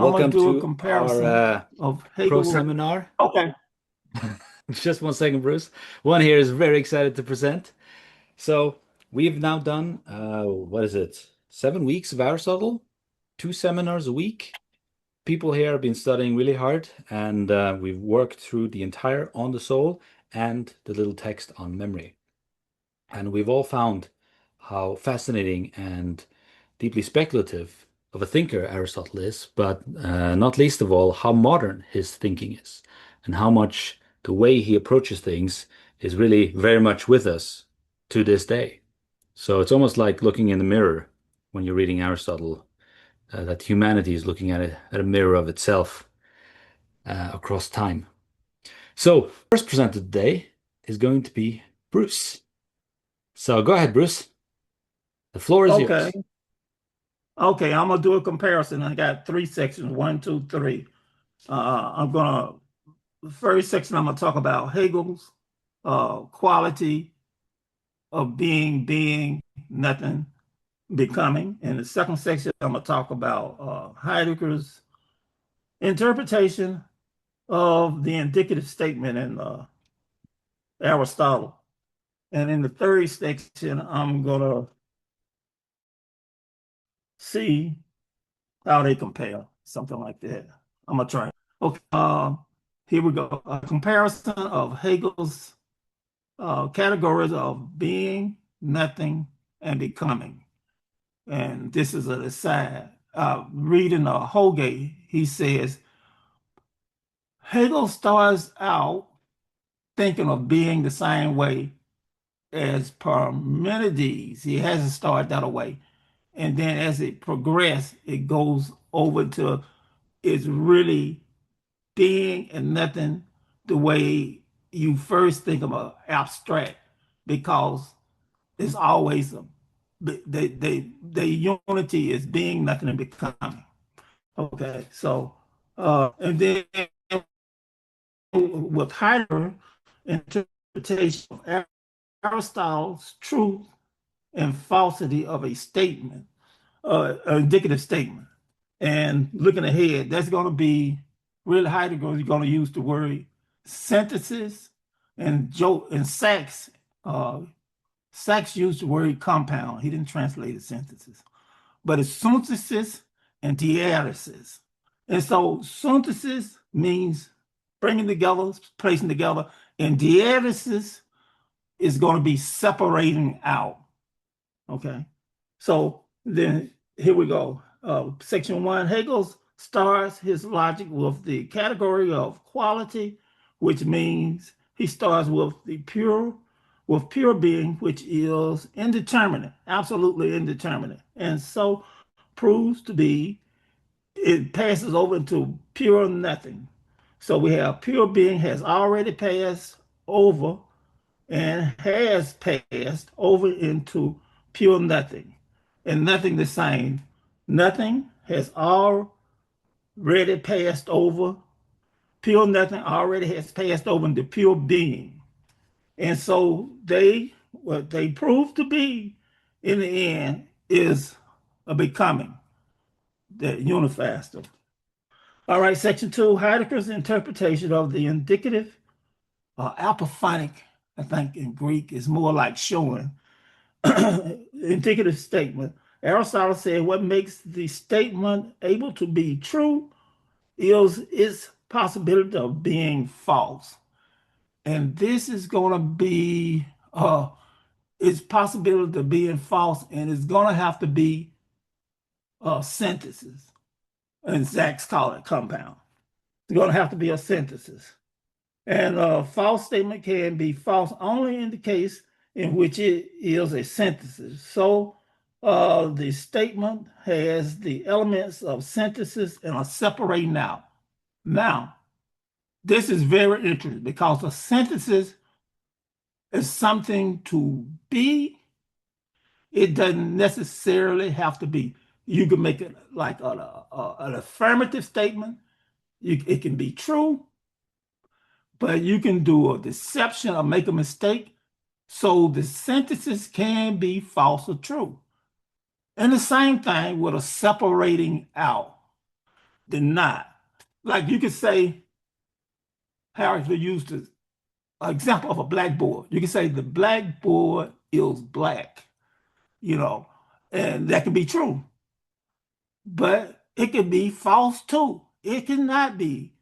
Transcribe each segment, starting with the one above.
I'm gonna Welcome do a to our comparison of pro Hegel. seminar. Okay, Just one second, Bruce. One here is very excited to present. So we've now done, what is it? 7 weeks of Aristotle, 2 seminars a week. People here have been studying really hard, and we've worked through the entire On the Soul and the little text on memory. And we've all found how fascinating and deeply speculative of a thinker Aristotle is, but not least of all, how modern his thinking is, and how much the way he approaches things is really very much with us to this day. So it's almost like looking in the mirror when you're reading Aristotle, that humanity is looking at a mirror of itself across time. So, first presenter today is going to be Bruce. So go ahead, Bruce. The floor is okay, yours. okay. I'm gonna do a comparison. I got three sections: one, two, three. I'm gonna first section. I'm gonna talk about Hegel's quality of being, nothing, becoming. In the second section, I'm gonna talk about Heidegger's interpretation of the indicative statement in Aristotle. And in the third section, I'm gonna see how they compare, something like that. I'm gonna try. Okay, here we go. A comparison of Hegel's categories of being, nothing, and becoming. And this is an aside. Reading Hegel, he says Hegel starts out thinking of being the same way as Parmenides. He hasn't started that way. And then as it progresses, it goes over to it's really being and nothing the way you first think of abstract, because it's always the unity is being, nothing, and becoming. Okay, so and then with Heidegger interpretation of Aristotle's truth and falsity of a statement, an indicative statement. And looking ahead, that's going to be really Heidegger is going to use the word synthesis, and Joe and Sachs used the word compound. He didn't translate it synthesis, but it's synthesis and diathesis. And so synthesis means bringing together, placing together, and diathesis is going to be separating out. Okay. So then here we go. Section one, Hegel starts his logic with the category of quality, which means he starts with pure being, which is indeterminate, absolutely indeterminate. And so proves to be, it passes over into pure nothing. So we have pure being has already passed over and has passed over into pure nothing, and nothing the same. Nothing has already passed over. Pure nothing already has passed over into pure being. And so what they prove to be in the end is a becoming that unifies them. All right, section two, Heidegger's interpretation of the indicative apophonic, I think in Greek, is more like showing indicative statement. Aristotle said what makes the statement able to be true is its possibility of being false. And this is going to be its possibility of being false, and it's going to have to be synthesis. And Zach's call it compound. It's going to have to be a synthesis. And a false statement can be false only in the case in which it is a synthesis. So the statement has the elements of synthesis and a separating out. Now, this is very interesting because a synthesis is something to be. It doesn't necessarily have to be. You can make it like an affirmative statement. It can be true, but you can do a deception or make a mistake. So the synthesis can be false or true. And the same thing with a separating out. than not. Like you could say, Harris would use the example of a blackboard. You could say the blackboard is black, you know, and that can be true, but it could be false too. It cannot be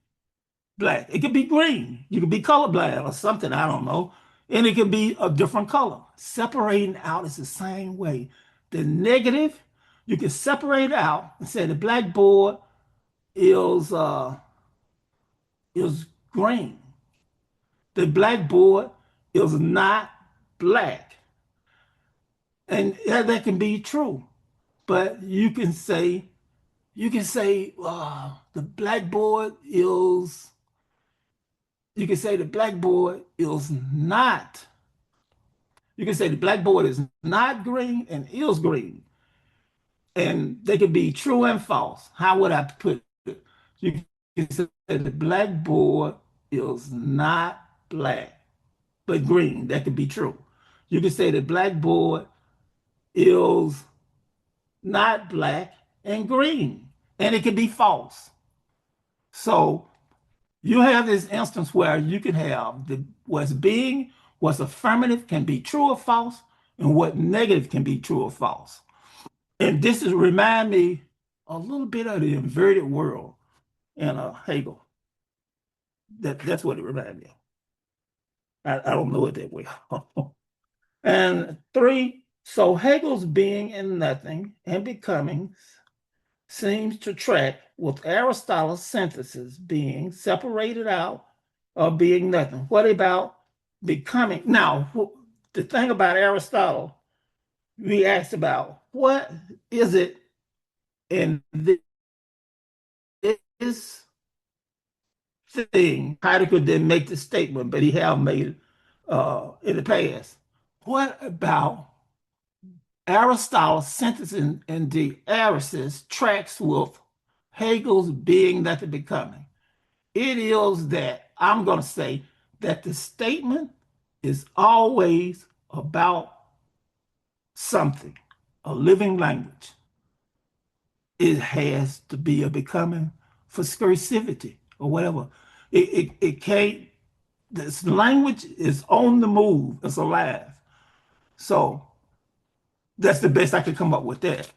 black. It could be green. You could be colorblind or something, I don't know. And it could be a different color. Separating out is the same way. The negative, you can separate out and say the blackboard is is green. The blackboard is not black. And that can be true. But you can say the blackboard is you can say the blackboard is not you can say the blackboard is not green and is green. And they can be true and false. How would I put it? You can say the blackboard is not black, but green. That could be true. You can say the blackboard is not black and green, and it could be false. So you have this instance where you can have what's affirmative can be true or false, and what negative can be true or false. And this is remind me a little bit of the inverted world in Hegel. That's what it reminded me of. I don't know it that well. And three, so Hegel's being and nothing and becoming seems to track with Aristotle's synthesis being separated out or being nothing. What about becoming? Now, the thing about Aristotle, we asked about what is it in this thing? Heidegger didn't make the statement, but he have made it in the past. What about Aristotle's synthesis in the Aristotle tracks with Hegel's being that the becoming? It is that I'm going to say that the statement is always about something, a living language. It has to be a becoming for scursivity or whatever. It can't, this language is on the move, it's alive. So that's the best I could come up with that.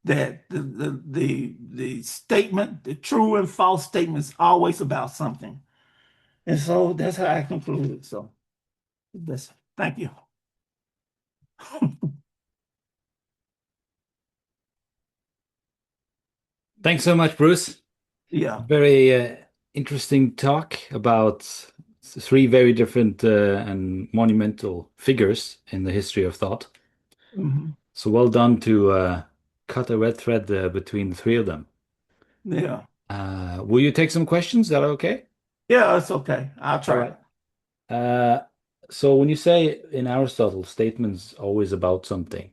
That the statement, the true and false statement is always about something. And so that's how I concluded. So that's thank you. Thanks so much, Bruce. Yeah. Very interesting talk about three very different and monumental figures in the history of thought. Mhm. So well done to cut a red thread between the three of them. Yeah. Will you take some questions? Is that okay? Yeah, it's okay. I'll All try. right. Uh, so when you say in Aristotle, statements always about something,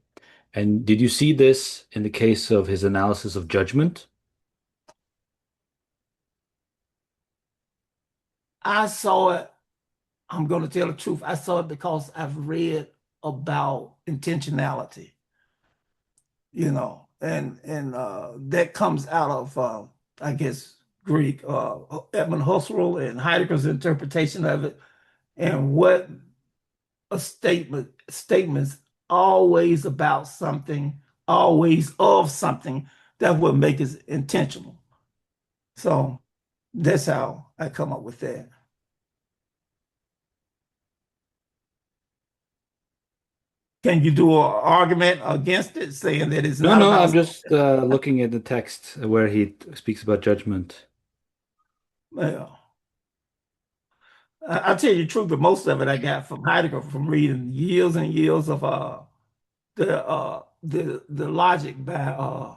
and did you see this in the case of his analysis of judgment? I saw it. I'm going to tell the truth. I saw it because I've read about intentionality, and that comes out of I guess Greek, Edmund Husserl and Heidegger's interpretation of it, and what a statements always about something, always of something that would make it intentional. So that's how I come up with that. Can you do an argument against it, saying that it's No, not no, I'm about? just looking at the text where he speaks about judgment. Well, I'll tell you the truth, but most of it I got from Heidegger from reading years and years of the logic by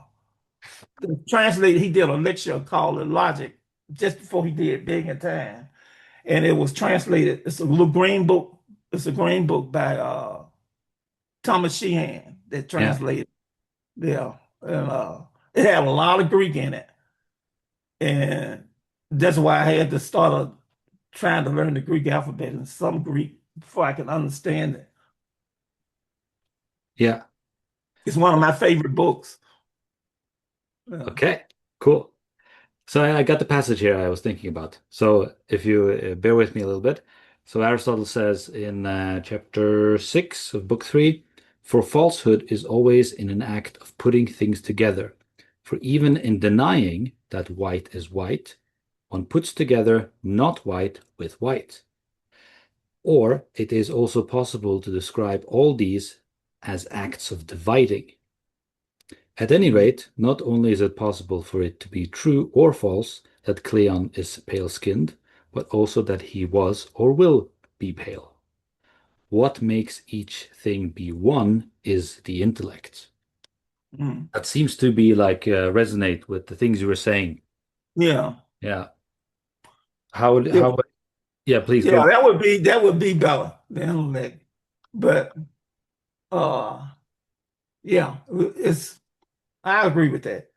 the translator. He did a lecture called The Logic just before he did Being and Time. And it was translated, it's a little green book, it's a green book by Thomas Sheehan that Yeah, translated. Yeah. And it had a lot of Greek in it. And that's why I had to start trying to learn the Greek alphabet and some Greek before I can understand it. yeah. It's one of my favorite books. Yeah. Okay, cool. So I got the passage here I was thinking about. So if you bear with me a little bit. So Aristotle says in chapter 6 of book 3, for falsehood is always in an act of putting things together. For even in denying that white is white, one puts together not white with white. Or it is also possible to describe all these as acts of dividing. At any Mm, rate, not only is it possible for it to be true or false that Cleon is pale-skinned, but also that he was or will be pale. What makes each thing be one is the intellect. mm. That seems to be like resonate with the things you were saying. Yeah, Yeah. yeah, Yeah, please go yeah. on. That would be better, the intellect. But yeah, it's I agree with that.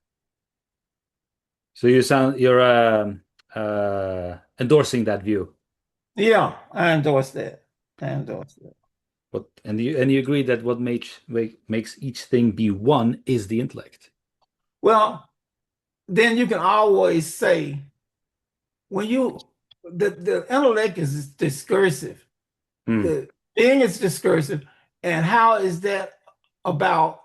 So you're endorsing that view. Yeah, I endorse that. I endorse that. And you agree that what makes each thing be one is the intellect. Well, then you can always say when the intellect is discursive. Hmm. The thing is discursive, and how is that about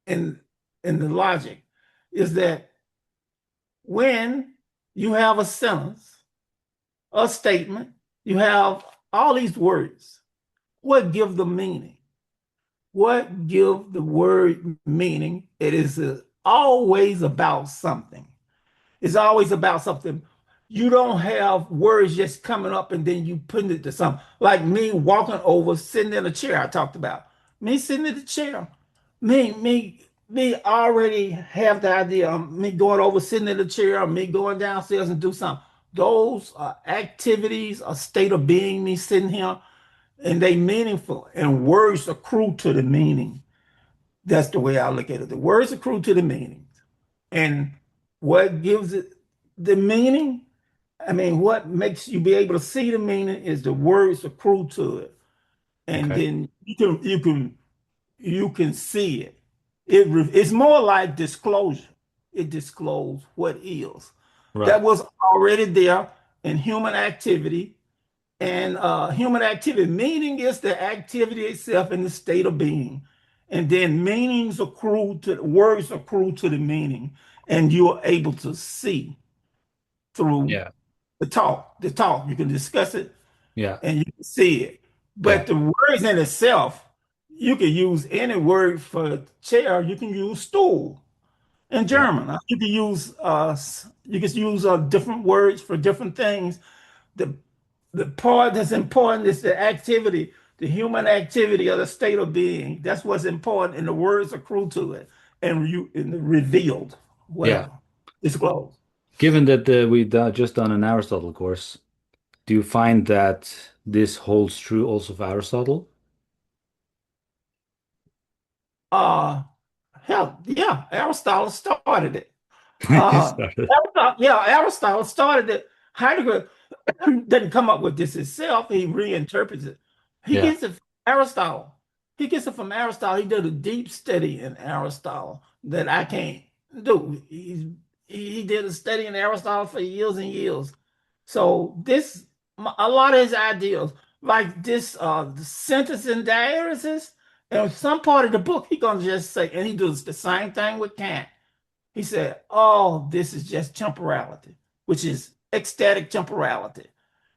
in in the logic? Is that when you have a sentence, a statement, you have all these words. What give the meaning? What give the word meaning? It is always about something. It's always about something. You don't have words just coming up and then you putting it to something. Like me walking over, sitting in a chair I talked about. Me sitting in the chair. Me already have the idea of me going over, sitting in the chair, or me going downstairs and do something. Those are activities, a state of being, me sitting here, and they meaningful. And words accrue to the meaning. That's the way I look at it. The words accrue to the meanings. And what gives it the meaning? I mean, what makes you be able to see the meaning is the words accrue to it. And Okay. then you can see it. It's more like disclosure. It discloses what is. That Right. was already there in human activity. And human activity, meaning is the activity itself in the state of being. And then words accrue to the meaning. And you're able to see through Yeah. the talk. The talk. You can discuss it Yeah. and you can see it. Yeah. But the words in itself, you can use any word for chair. You can use stool in Yeah. German. You can use different words for different things. The the part that's important is the activity, the human activity of the state of being. That's what's important, and the words accrue to it and revealed, Yeah. whatever, disclosed. Given that we've just done an Aristotle course, do you find that this holds true also for Aristotle? Uh Hell, yeah, Aristotle started it. He started. Aristotle started it. Heidegger didn't come up with this himself. He reinterprets it. He Yeah. gets it from Aristotle. He gets it from Aristotle. He did a deep study in Aristotle that I can't do. He did a study in Aristotle for years and years. So a lot of his ideas, like this, the sentence and diathesis, and some part of the book, he gonna just say, and he does the same thing with Kant. He said, "Oh, this is just temporality, which is ecstatic temporality."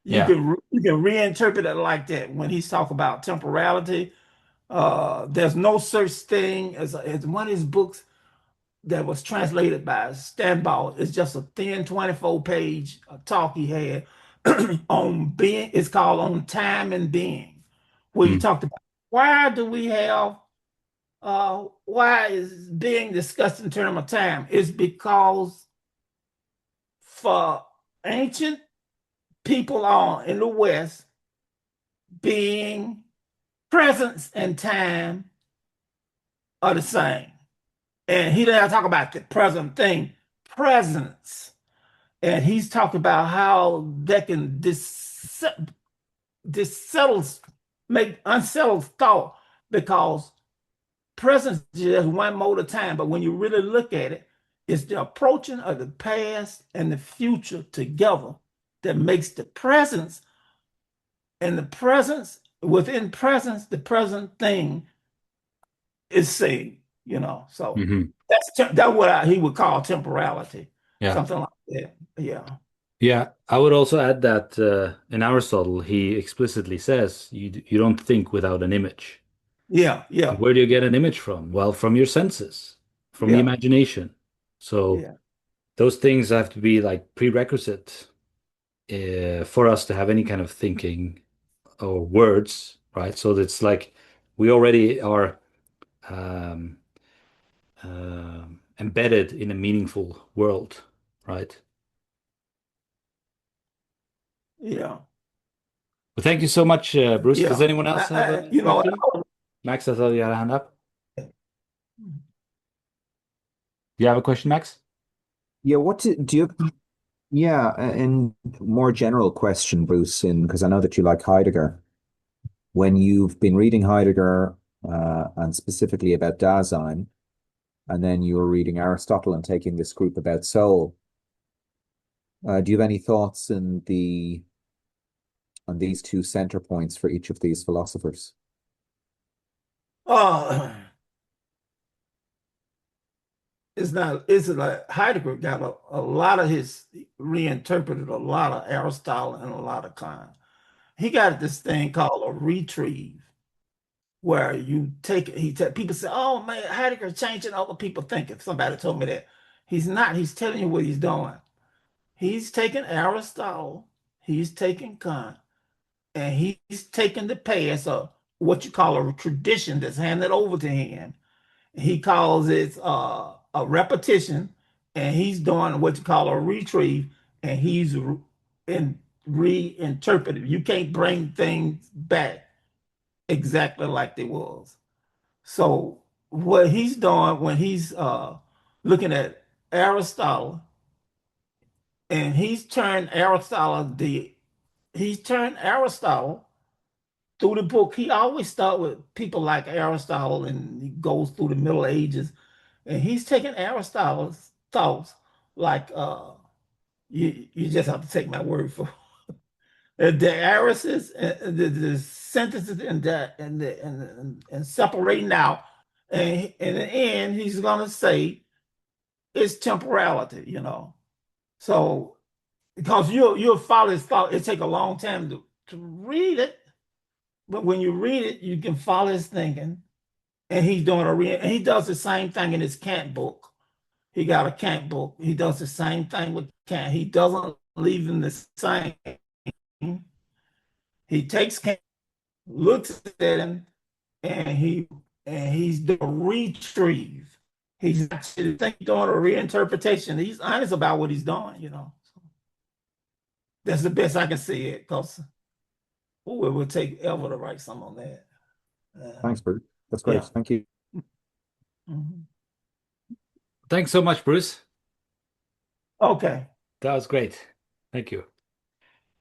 Yeah. You can reinterpret it like that when he's talking about temporality. There's no such thing as one of his books that was translated by Stanball. It's just a thin 24-page talk he had on being. It's called On Time and Being, where he Hmm. talked about why is being discussed in terms of time? It's because for ancient people on in the West, being presence and time are the same. And he didn't talk about the present thing, presence. And he's talking about how that can dissettles, make unsettled thought because presence is just one mode of time. But when you really look at it, It's the approaching of the past and the future together that makes the presence, and the presence within presence, the present thing is saying, So Hmm. that's what he would call temporality, Yeah. something like that. Yeah. Yeah. I would also add that in Aristotle, he explicitly says you don't think without an image. Yeah. And Yeah. where do you get an image from? Well, from your senses, from the Yeah. imagination. So Yeah. those things have to be like prerequisite for us to have any kind of thinking or words, right? So it's like we already are um, embedded in a meaningful world, right? Yeah. Well, thank you so much, Bruce. Does Yeah. anyone else have a You know, question? Max, I saw you had a hand up. Do you have a question, Max? Yeah, do you yeah, and more general question, Bruce, in because I know that you like Heidegger. When you've been reading Heidegger and specifically about Dasein, and then you were reading Aristotle and taking this group about soul, do you have any thoughts on these two center points for each of these philosophers? uh, it's like Heidegger got a lot of his reinterpreted a lot of Aristotle and a lot of Kant. He got this thing called a retrieve, where you take people say, "Oh man, Heidegger changing other people thinking." Somebody told me that. He's not. He's telling you what he's doing. He's taking Aristotle, he's taking Kant, and he's taking the past of what you call a tradition that's handed over to him. He calls it a repetition, and he's doing what you call a retrieve, and he's reinterpreted. You can't bring things back exactly like they was. So what he's doing when he's looking at Aristotle, and he's turned Aristotle through the book. He always start with people like Aristotle, and he goes through the Middle Ages, and he's taking Aristotle's thoughts like you just have to take my word for the arises and the sentences and separating out, and in the end he's gonna say it's temporality. So because you'll follow his thought, it take a long time to read it, but when you read it, you can follow his thinking. And he's doing and he does the same thing in his Kant book. He got a Kant book. He does the same thing with Kant. He doesn't leave him the same. He takes Kant, looks at him, and he's doing a retrieve. He's actually doing a reinterpretation. He's honest about what he's doing. That's the best I can see it, because it would take ever to write something on that. Thanks, Bruce. That's great. Yeah. Thank you. Mhm. Thanks so much, Bruce. Okay. That was great. Thank you.